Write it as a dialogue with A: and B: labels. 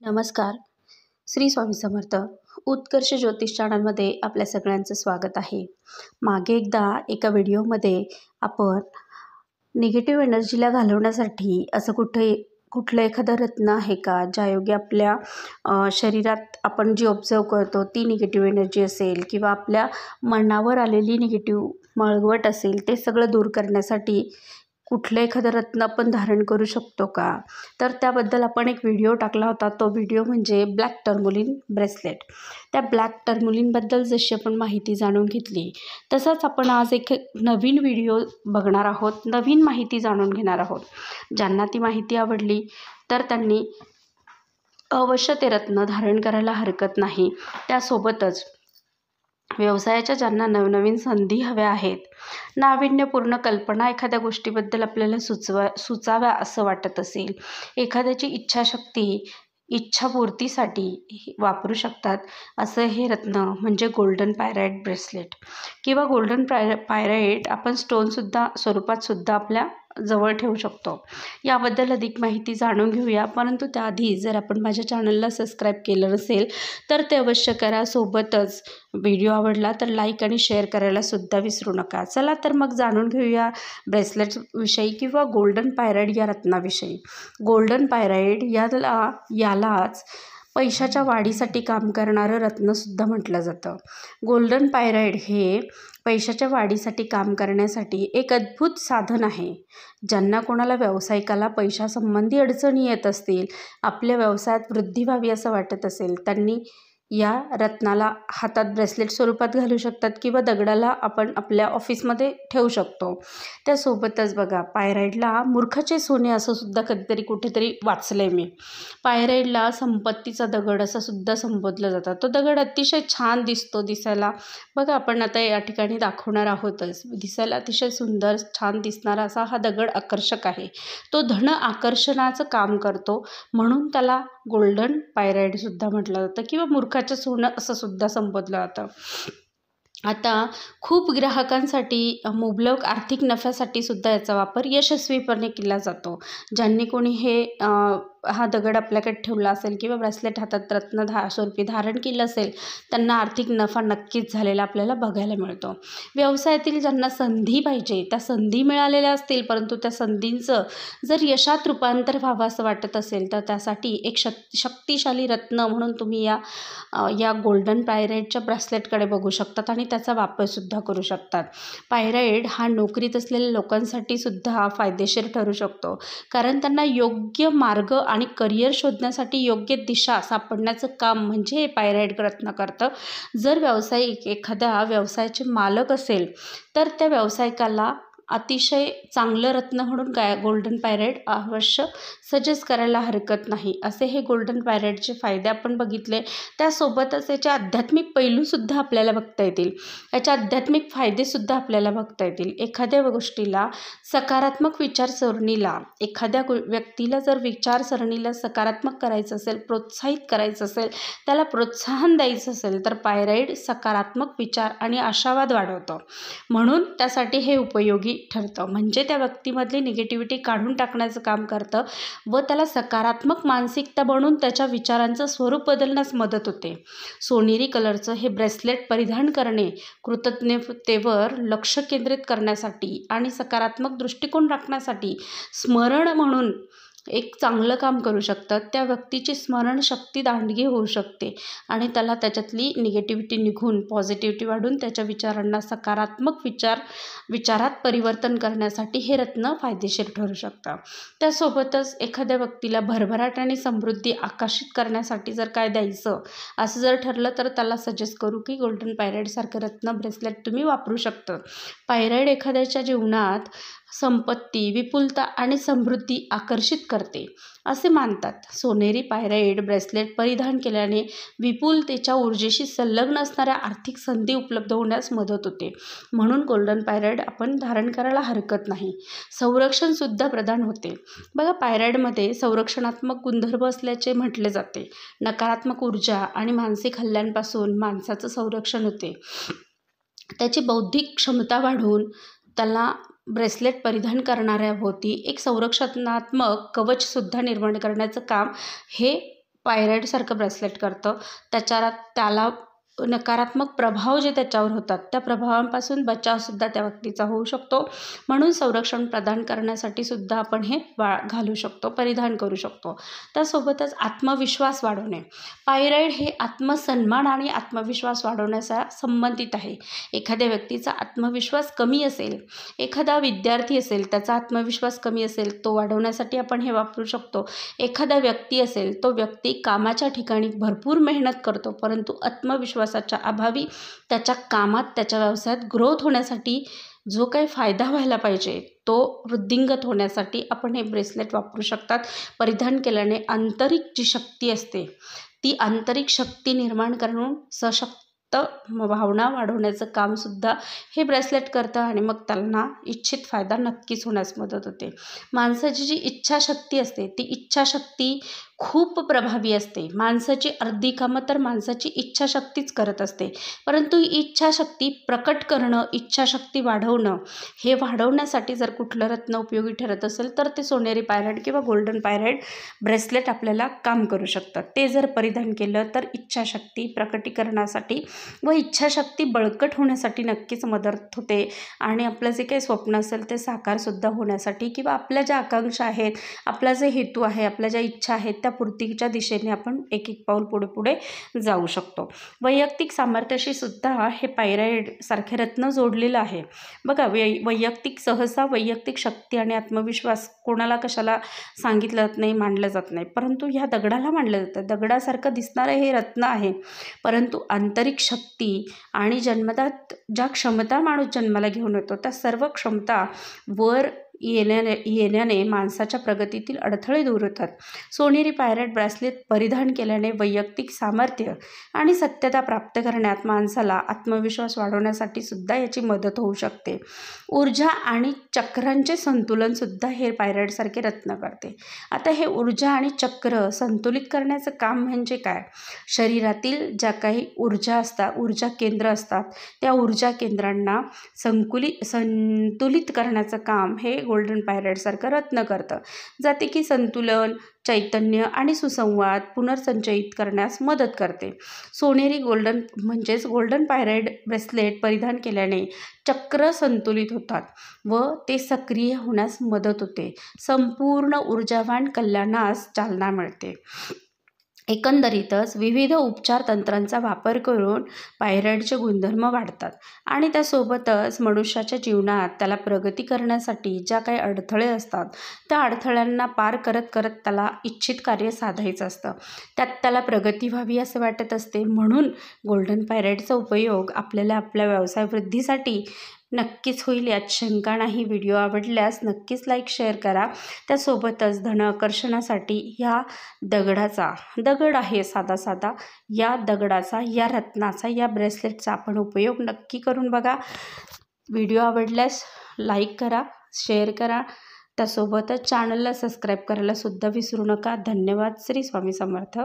A: नमस्कार. श्री स्वामी समर्थ. उत्कर्ष ज्योतिष चॅनलमध्ये आपल्या सगळ्यांचं स्वागत आहे. मागे एकदा एका व्हिडिओमध्ये आपण निगेटिव्ह एनर्जीला घालवण्यासाठी असं कुठलं एखादं रत्न आहे का, ज्यायोगे आपल्या शरीरात आपण जी ऑब्झर्व करतो ती निगेटिव्ह एनर्जी असेल किंवा आपल्या मनावर आलेली निगेटिव्ह मळवट असेल, ते सगळं दूर करण्यासाठी कुठलं एखादं रत्न आपण धारण करू शकतो का? तर त्याबद्दल आपण एक व्हिडिओ टाकला होता. तो व्हिडिओ म्हणजे ब्लॅक टर्मोलिन ब्रेसलेट. त्या ब्लॅक टर्मोलिनबद्दल जशी आपण माहिती जाणून घेतली, तसंच आपण आज एक नवीन व्हिडिओ बघणार आहोत, नवीन माहिती जाणून घेणार आहोत. ज्यांना ती माहिती आवडली तर त्यांनी अवश्य ते रत्न धारण करायला हरकत नाही. त्यासोबतच व्यवसायाच्या ज्यांना नवनवीन संधी हव्या आहेत, नाविन्यपूर्ण कल्पना एखाद्या गोष्टीबद्दल आपल्याला सुचाव्या असं वाटत असेल, एखाद्याची इच्छाशक्ती इच्छापूर्तीसाठी वापरू शकतात असं हे रत्न म्हणजे गोल्डन पायराइट ब्रेसलेट किंवा गोल्डन पायराइट आपण स्टोनसुद्धा स्वरूपातसुद्धा आपल्या जवळ ठेवू शकतो. याबद्दल अधिक माहिती जाणून घेऊया. परंतु त्याआधी जर आपण माझ्या चॅनलला सबस्क्राईब केलं नसेल तर ते अवश्य करा. सोबतच व्हिडिओ आवडला तर लाईक आणि शेअर करायला सुद्धा विसरू नका. चला तर मग जाणून घेऊया ब्रेसलेटविषयी किंवा गोल्डन पायराइट या रत्नाविषयी. गोल्डन पायराइट यालाच पैशाच्या वाढीसाठी काम करणारं रत्नसुद्धा म्हटलं जातं. गोल्डन पायराइट हे पैशाच्या वाढीसाठी काम करण्यासाठी एक अद्भुत साधन आहे. ज्यांना कोणाला व्यावसायिकाला पैशासंबंधी अडचणी येत असतील, आपल्या व्यवसायात वृद्धी व्हावी असं वाटत असेल, त्यांनी या रत्नाला हातात ब्रेसलेट स्वरूपात घालू शकतात किंवा दगडाला आपण आपल्या ऑफिसमध्ये ठेवू शकतो. त्यासोबतच बघा, पायराइटला मूर्खाचे सोने असं सुद्धा कधीतरी कुठेतरी वाचलंय मी. पायराइटला संपत्तीचा दगड असं सुद्धा संबोधलं जातं. तो दगड अतिशय छान दिसतो दिसायला. बघा, आपण आता या ठिकाणी दाखवणार आहोतच. दिसायला अतिशय सुंदर छान दिसणारा असा हा दगड आकर्षक आहे. तो धन आकर्षणाचं काम करतो, म्हणून त्याला गोल्डन पायराइट सुद्धा म्हटलं जातं किंवा मूर्खाचं सोनं असं सुद्धा संबोधलं जातं. आता खूप ग्राहकांसाठी मुबलक आर्थिक नफ्यासाठी सुद्धा याचा वापर यशस्वीपणे केला जातो. ज्यांनी कोणी हा दगड आपल्याकडे ठेवला असेल किंवा ब्रेसलेट हातात रत्न स्वरूपी धारण केलं असेल, त्यांना आर्थिक नफा नक्कीच झालेला आपल्याला बघायला मिळतो. व्यवसायातील ज्यांना संधी पाहिजे त्या संधी मिळालेल्या असतील, परंतु त्या संधींचं जर यशात रूपांतर व्हावं असं वाटत असेल तर त्यासाठी एक शक्तिशाली रत्न म्हणून तुम्ही या गोल्डन पायराइटच्या ब्रेसलेटकडे बघू शकतात आणि त्याचा वापरसुद्धा करू शकतात. पायराइट हा नोकरीत असलेल्या लोकांसाठी सुद्धा फायदेशीर ठरू शकतो, कारण त्यांना योग्य मार्ग आणि करिअर शोधण्यासाठी योग्य दिशा सापडण्याचं काम म्हणजे हे पायराइट रत्न करतं. जर व्यावसायिक एखाद्या व्यवसायाचे मालक असेल तर त्या व्यावसायिकाला अतिशय चांगलं रत्न म्हणून गोल्डन पायराइट अवश्य सजेस्ट करायला हरकत नाही. असे हे गोल्डन पायराइटचे फायदे आपण बघितले. त्यासोबतच याचे आध्यात्मिक पैलूसुद्धा आपल्याला बघता येतील, याचे आध्यात्मिक फायदेसुद्धा आपल्याला बघता येतील. एखाद्या गोष्टीला सकारात्मक विचारसरणीला, एखाद्या व्यक्तीला जर विचारसरणीला सकारात्मक करायचं असेल, प्रोत्साहित करायचं असेल, त्याला प्रोत्साहन द्यायचं असेल तर पायराइट सकारात्मक विचार आणि आशावाद वाढवतं, म्हणून त्यासाठी हे उपयोगी ठरतं. म्हणजे त्या व्यक्तीमधली निगेटिव्हिटी काढून टाकण्याचं काम करतं व त्याला सकारात्मक मानसिकता बनून त्याच्या विचारांचं स्वरूप बदलण्यास मदत होते. सोनेरी कलरचं हे ब्रेसलेट परिधान करणे कृतज्ञतेवर लक्ष केंद्रित करण्यासाठी आणि सकारात्मक दृष्टिकोन राखण्यासाठी स्मरण म्हणून एक चांगलं काम करू शकतात. त्या व्यक्तीची स्मरणशक्ती दांडगी होऊ शकते आणि त्याच्यातली निगेटिव्हिटी निघून पॉझिटिव्हिटी वाढून त्याच्या विचारांना सकारात्मक विचारात परिवर्तन करण्यासाठी हे रत्न फायदेशीर ठरू शकतं. त्यासोबतच एखाद्या व्यक्तीला भरभराट आणि समृद्धी आकर्षित करण्यासाठी जर काय द्यायचं असं जर ठरलं तर त्याला सजेस्ट करू की गोल्डन पायराइटसारखं रत्न ब्रेसलेट तुम्ही वापरू शकता. पायराइट एखाद्याच्या जीवनात संपत्ती, विपुलता आणि समृद्धी आकर्षित करते असे मानतात. सोनेरी पायराइट ब्रेसलेट परिधान केल्याने विपुलतेच्या ऊर्जेशी संलग्न असणाऱ्या आर्थिक संधी उपलब्ध होण्यास मदत होते, म्हणून गोल्डन पायराइट आपण धारण करायला हरकत नाही. संरक्षणसुद्धा प्रदान होते. बघा, पायराइटमध्ये संरक्षणात्मक गुणधर्म असल्याचे म्हटले जाते. नकारात्मक ऊर्जा आणि मानसिक हल्ल्यांपासून माणसाचं संरक्षण होते. त्याची बौद्धिक क्षमता वाढवून त्याला ब्रेसलेट परिधान करणाऱ्याभोवती एक संरक्षणात्मक कवचसुद्धा निर्माण करण्याचं काम हे पायराईडसारखं ब्रेसलेट करतं, त्याला नकारात्मक प्रभाव जे त्याच्यावर होतात त्या प्रभावांपासून बचावसुद्धा त्या व्यक्तीचा होऊ शकतो. म्हणून संरक्षण प्रदान करण्यासाठी सुद्धा आपण हे घालू शकतो, परिधान करू शकतो. त्यासोबतच आत्मविश्वास वाढवणे. पायराईड हे आत्मसन्मान आणि आत्मविश्वास वाढवण्याचा संबंधित आहे. एखाद्या व्यक्तीचा आत्मविश्वास कमी असेल, एखादा विद्यार्थी असेल त्याचा आत्मविश्वास कमी असेल, तो वाढवण्यासाठी आपण हे वापरू शकतो. एखादा व्यक्ती असेल, तो व्यक्ती कामाच्या ठिकाणी भरपूर मेहनत करतो, परंतु आत्मविश्वासाच्या अभावी त्याच्या कामात, त्याच्या व्यवसायात ग्रोथ होण्यासाठी जो काही फायदा व्हायला पाहिजे तो वृद्धिंगत होण्यासाठी आपण हे ब्रेसलेट वापरू शकतात. परिधान केल्याने आंतरिक जी शक्ती असते ती आंतरिक शक्ती निर्माण करून सशक्त भावना वाढवण्याचं कामसुद्धा हे ब्रेसलेट करतं आणि मग त्यांना इच्छित फायदा नक्कीच होण्यास मदत होते. माणसाची जी इच्छाशक्ती असते ती इच्छाशक्ती खूप प्रभावी असते. माणसाची अर्धी कामं तर माणसाची इच्छाशक्तीच करत असते, परंतु इच्छाशक्ती प्रकट करणं, इच्छाशक्ती वाढवणं, हे वाढवण्यासाठी जर कुठलं रत्न उपयोगी ठरत असेल तर ते सोनेरी पायराईड किंवा गोल्डन पायराईड ब्रेसलेट आपल्याला काम करू शकतात. ते जर परिधान केलं तर इच्छाशक्ती प्रकटीकरणासाठी व इच्छाशक्ती बळकट होण्यासाठी नक्कीच मदत होते आणि आपलं जे काही स्वप्न असेल ते साकारसुद्धा होण्यासाठी किंवा आपल्या ज्या आकांक्षा आहेत, आपला जे हेतू आहे, आपल्या ज्या इच्छा आहेत त्या पूर्तीच्या दिशेने आपण एक एक पाऊल पुढे पुढे जाऊ शकतो. वैयक्तिक सामर्थ्याशी सुद्धा हे पायराईड सारखे रत्न जोडलेलं आहे. बघा, सहसा वैयक्तिक शक्ती आणि आत्मविश्वास कोणाला कशाला सांगितलं जात नाही, मानलं जात नाही, परंतु ह्या दगडाला मानलं जातं. दगडासारखं दिसणारं हे रत्न आहे, परंतु आंतरिक शक्ती आणि जन्मदात ज्या क्षमता माणूस जन्माला घेऊन येतो त्या सर्व क्षमता वर येण्याने माणसाच्या प्रगतीतील अडथळे दूर होतात. सोनेरी पायराईड ब्रेसलेट परिधान केल्याने वैयक्तिक सामर्थ्य आणि सत्यता प्राप्त करण्यात माणसाला आत्मविश्वास वाढवण्यासाठी सुद्धा याची मदत होऊ शकते. ऊर्जा आणि चक्रांचे संतुलन सुद्धा हे पायराईडसारखे रत्न करते. आता हे ऊर्जा आणि चक्र संतुलित करण्याचं काम म्हणजे काय? शरीरातील ज्या काही ऊर्जा केंद्र असतात त्या ऊर्जा केंद्रांना संतुलित करण्याचं काम हे गोल्डन पायराईडसारखं रत्न करतं. जाते की संतुलन, चैतन्य आणि सुसंवाद पुनर्संचयित करण्यास मदत करते. सोनेरी गोल्डन पायराईड ब्रेसलेट परिधान केल्याने चक्र संतुलित होतात व ते सक्रिय होण्यास मदत होते. संपूर्ण ऊर्जावान कल्याणास चालना मिळते. एकंदरीतच विविध उपचार तंत्रांचा वापर करून पायराईडचे गुणधर्म वाढतात आणि त्यासोबतच मनुष्याच्या जीवनात त्याला प्रगती करण्यासाठी ज्या काही अडथळे असतात त्या अडथळ्यांना पार करत करत त्याला इच्छित कार्य साधायचं असतं. त्यात त्याला प्रगती व्हावी असं वाटत असते. म्हणून गोल्डन पायराईडचा उपयोग आपल्याला आपल्या व्यवसाय वृद्धीसाठी नक्कीच होईल यात शंका नाही. व्हिडिओ आवडल्यास नक्कीच लाईक शेअर करा. त्यासोबतच धन आकर्षणासाठी ह्या दगड आहे साधा या दगडाचा, या रत्नाचा, या ब्रेसलेटचा आपण उपयोग नक्की करून बघा. व्हिडिओ आवडल्यास लाईक करा, शेअर करा. त्यासोबतच चॅनलला सबस्क्राईब करायला सुद्धा विसरू नका. धन्यवाद. श्री स्वामी समर्थ.